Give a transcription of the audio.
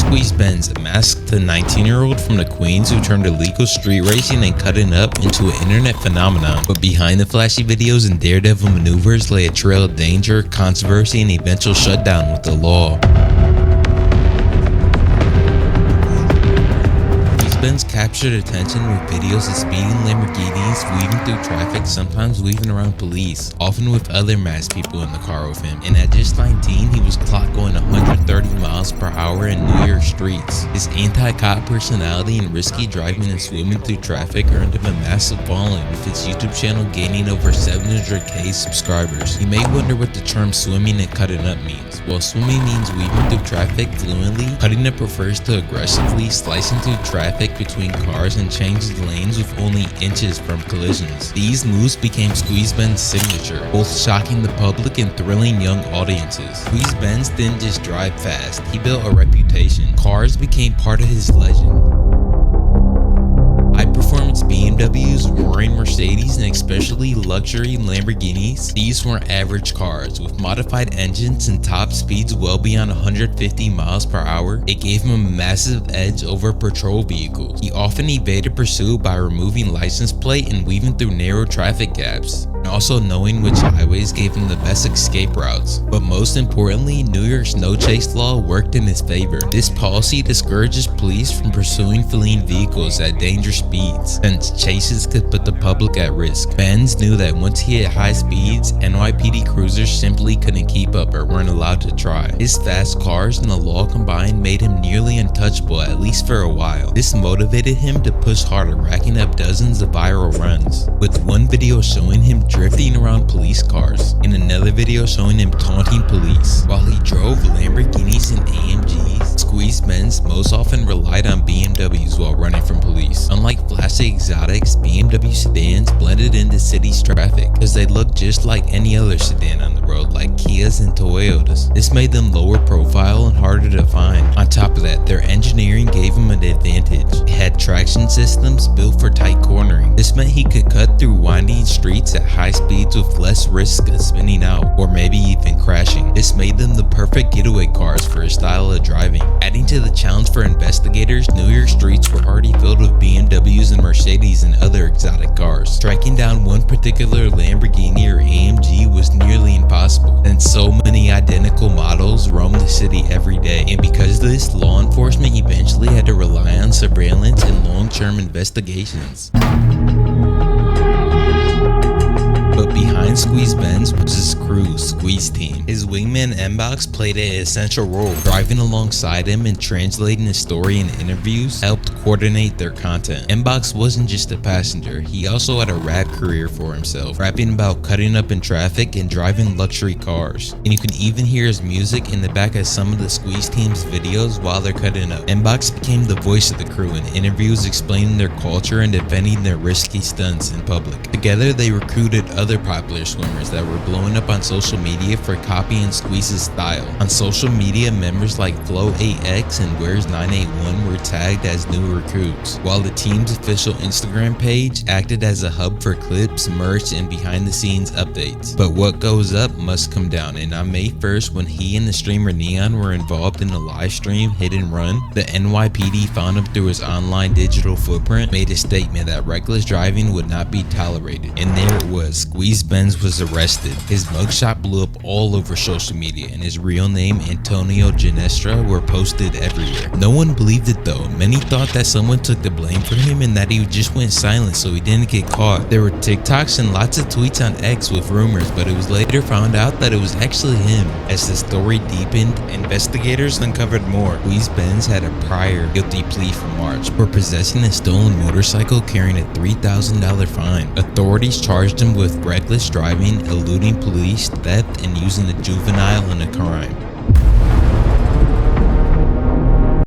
Squeeze Benz masked the 19-year-old from the Queens who turned illegal street racing and cutting up into an internet phenomenon. But behind the flashy videos and daredevil maneuvers lay a trail of danger, controversy, and eventual shutdown with the law. Benz captured attention with videos of speeding Lamborghinis weaving through traffic, sometimes weaving around police, often with other masked people in the car with him. And at just 19, he was clocked going 130 miles per hour in New York streets. His anti-cop personality and risky driving and swimming through traffic earned him a massive following, with his YouTube channel gaining over 700k subscribers. You may wonder what the term swimming and cutting up means. Well, swimming means weaving through traffic fluently. Cutting up refers to aggressively slicing through traffic between cars and changes lanes with only inches from collisions. These moves became Squeeze Benz's signature, both shocking the public and thrilling young audiences. Squeeze Benz didn't just drive fast, he built a reputation. Cars became part of his legend. High-performance BMWs, roaring Mercedes, and especially luxury Lamborghinis, these weren't average cars. With modified engines and top speeds well beyond 150 miles per hour, it gave him a massive edge over patrol vehicles. He often evaded pursuit by removing license plate and weaving through narrow traffic gaps, and also knowing which highways gave him the best escape routes. But most importantly, New York's no-chase law worked in his favor. This policy discourages police from pursuing fleeing vehicles at dangerous speeds, since chases could put the public at risk. Benz knew that once he hit high speeds, NYPD cruisers simply couldn't keep up or weren't allowed to try. His fast cars and the law combined made him nearly untouchable, at least for a while. This motivated him to push harder, racking up dozens of viral runs, with one video showing him drifting around police cars and another video showing him taunting police. While he drove Lamborghinis and AMGs, Squeeze Benz most often relied on BMWs while running from police. Unlike flashy exotics, BMW sedans blended into city's traffic because they looked just like any other sedan on the road, like Kias and Toyotas. This made them lower profile and harder to find. On top of that, their engineering gave them an advantage. It had traction systems built for tight cornering. This meant he could cut through winding streets at high speeds with less risk of spinning out or maybe even crashing. This made them the perfect getaway cars for his style of driving. Adding to the challenge for investigators, New York streets were already filled with BMWs and Mercedes and other exotic cars. Tracking down one particular Lamborghini or AMG was nearly impossible, since so many identical models roamed the city every day. And because of this, law enforcement eventually had to rely on surveillance and long-term investigations. But behind Squeeze Benz was his crew, Squeeze Team. His wingman M-Box played an essential role. Driving alongside him and translating his story in interviews helped coordinate their content. M-Box wasn't just a passenger, he also had a rap career for himself, rapping about cutting up in traffic and driving luxury cars. And you can even hear his music in the back of some of the Squeeze Team's videos while they're cutting up. M-Box became the voice of the crew in interviews explaining their culture and defending their risky stunts in public. Together they recruited other popular swimmers that were blowing up on social media for copying Squeeze's style. On social media, members like Flow8X and Where's981 were tagged as new recruits, while the team's official Instagram page acted as a hub for clips, merch, and behind-the-scenes updates. But what goes up must come down, and on May 1st, when he and the streamer Neon were involved in a live stream Hit and Run, the NYPD found him through his online digital footprint, made a statement that reckless driving would not be tolerated. And there it was, Squeeze Benz was arrested. His mugshot blew up all over social media, and his real name, Antonio Ginestra, were posted everywhere. No one believed it though. Many thought that someone took the blame for him and that he just went silent so he didn't get caught. There were TikToks and lots of tweets on X with rumors, but it was later found out that it was actually him. As the story deepened, investigators uncovered more. Squeeze Benz had a prior guilty plea from March for possessing a stolen motorcycle carrying a $3,000 fine. Authorities charged him with reckless driving, eluding police, theft, and using a juvenile in a crime.